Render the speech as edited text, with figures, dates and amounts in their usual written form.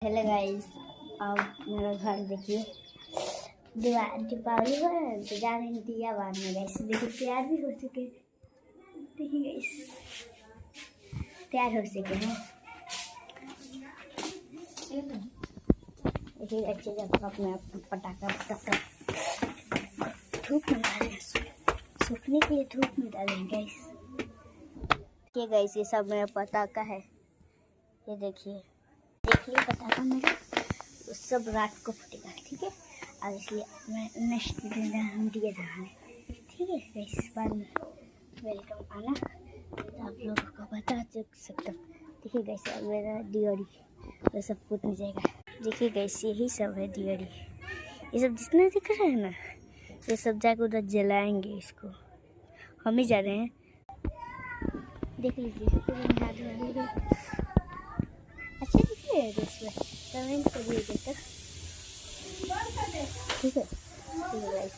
Hello guys, अब मेरा घर देखिए। दीपावली हो रहा है तो जा रहे हैं दिया बांधने। गाइस देखिए तैयार भी हो चुके हैं। देखिए गाइस तैयार हो चुके हैं। देखिए अच्छे जब अपने पटाखा धूप में डालें, सूखने के लिए धूप में डालें गाइस। देखिए गाइस ये सब मेरा पटाखा है। ये देखिए पटाखा मेरा सब रात को फटेगा, ठीक है। और इसलिए मैं नेक्स्ट दिन हम दिए रहा है, ठीक है गाइस। बाद में वेलकम आना तो आप लोगों को बता सकता हूँ। देखिए गाइस अब मेरा दिवाली तो सब कुछ मिल जाएगा। देखिए गाइस यही सब है दिवाली। ये सब जितना दिख रहा है ना, ये सब जाकर उधर जलाएंगे। इसको हम ही जा रहे हैं। देख लीजिए अच्छा दिख रहा है इसमें, कमेंट करिएगा तो, ठीक है गाइस।